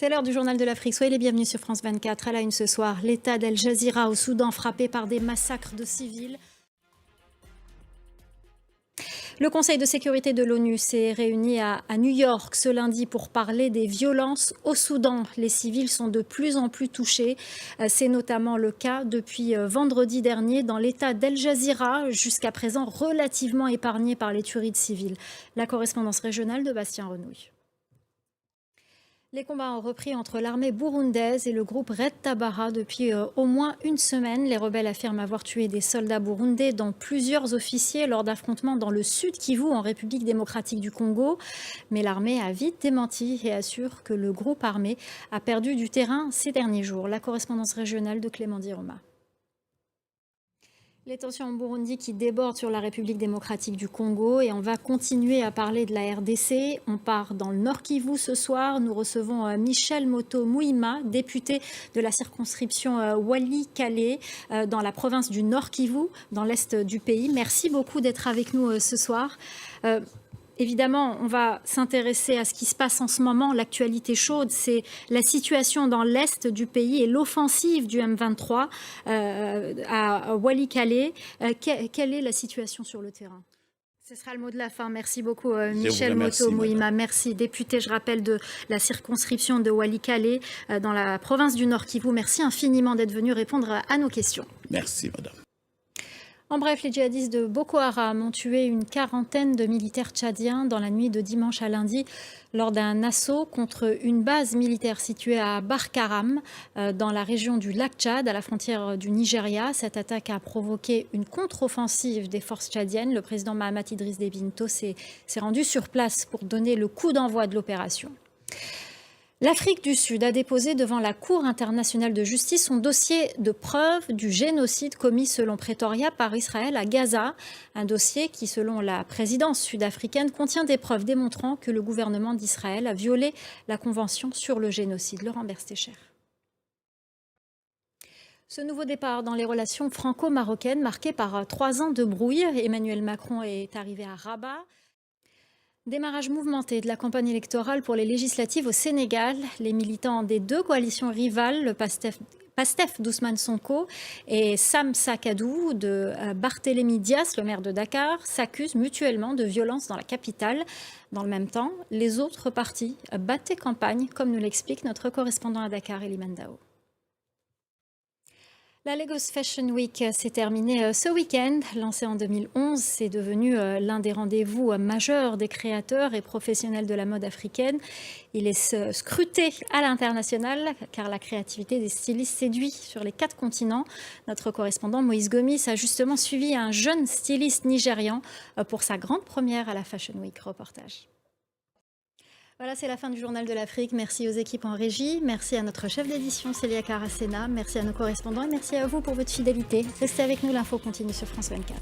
C'est l'heure du journal de l'Afrique. Soyez les bienvenus sur France 24. À la une ce soir, l'État d'Al Jazeera au Soudan frappé par des massacres de civils. Le Conseil de sécurité de l'ONU s'est réuni à New York ce lundi pour parler des violences au Soudan. Les civils sont de plus en plus touchés. C'est notamment le cas depuis vendredi dernier dans l'État d'Al Jazeera, jusqu'à présent relativement épargné par les tueries de civils. La correspondance régionale de Bastien Renouille. Les combats ont repris entre l'armée burundaise et le groupe Red Tabara depuis au moins une semaine. Les rebelles affirment avoir tué des soldats burundais, dont plusieurs officiers, lors d'affrontements dans le sud Kivu, en République démocratique du Congo. Mais l'armée a vite démenti et assure que le groupe armé a perdu du terrain ces derniers jours. La correspondance régionale de Clément Diroma. Les tensions en Burundi qui débordent sur la République démocratique du Congo, et on va continuer à parler de la RDC. On part dans le Nord Kivu ce soir. Nous recevons Michel Moto Mouima, député de la circonscription Walikale dans la province du Nord Kivu, dans l'est du pays. Merci beaucoup d'être avec nous ce soir. Évidemment, on va s'intéresser à ce qui se passe en ce moment. L'actualité chaude, c'est la situation dans l'est du pays et l'offensive du M23 à Walikale. Quelle est la situation sur le terrain ? Ce sera le mot de la fin. Merci beaucoup, Michel Moto Mouima. Merci, député, je rappelle, de la circonscription de Walikale dans la province du Nord Kivu. Merci infiniment d'être venu répondre à nos questions. Merci, madame. En bref, les djihadistes de Boko Haram ont tué une quarantaine de militaires tchadiens dans la nuit de dimanche à lundi lors d'un assaut contre une base militaire située à Barkaram, dans la région du lac Tchad, à la frontière du Nigeria. Cette attaque a provoqué une contre-offensive des forces tchadiennes. Le président Mahamat Idriss Déby Itno s'est rendu sur place pour donner le coup d'envoi de l'opération. L'Afrique du Sud a déposé devant la Cour internationale de justice son dossier de preuve du génocide commis selon Pretoria par Israël à Gaza. Un dossier qui, selon la présidence sud-africaine, contient des preuves démontrant que le gouvernement d'Israël a violé la Convention sur le génocide. Laurent Berstecher. Ce nouveau départ dans les relations franco-marocaines, marqué par 3 ans de brouille. Emmanuel Macron est arrivé à Rabat. Démarrage mouvementé de la campagne électorale pour les législatives au Sénégal. Les militants des 2 coalitions rivales, le PASTEF d'Ousmane Sonko et Sam Sakadou de Barthélémy Dias, le maire de Dakar, s'accusent mutuellement de violence dans la capitale. Dans le même temps, les autres partis battaient campagne, comme nous l'explique notre correspondant à Dakar, Eliman Dao. La Lagos Fashion Week s'est terminée ce week-end. Lancée en 2011, c'est devenu l'un des rendez-vous majeurs des créateurs et professionnels de la mode africaine. Il est scruté à l'international car la créativité des stylistes séduit sur les 4 continents. Notre correspondant Moïse Gomis a justement suivi un jeune styliste nigérian pour sa grande première à la Fashion Week. Reportage. Voilà, c'est la fin du Journal de l'Afrique. Merci aux équipes en régie. Merci à notre chef d'édition, Célia Caracena. Merci à nos correspondants et merci à vous pour votre fidélité. Restez avec nous, l'info continue sur France 24.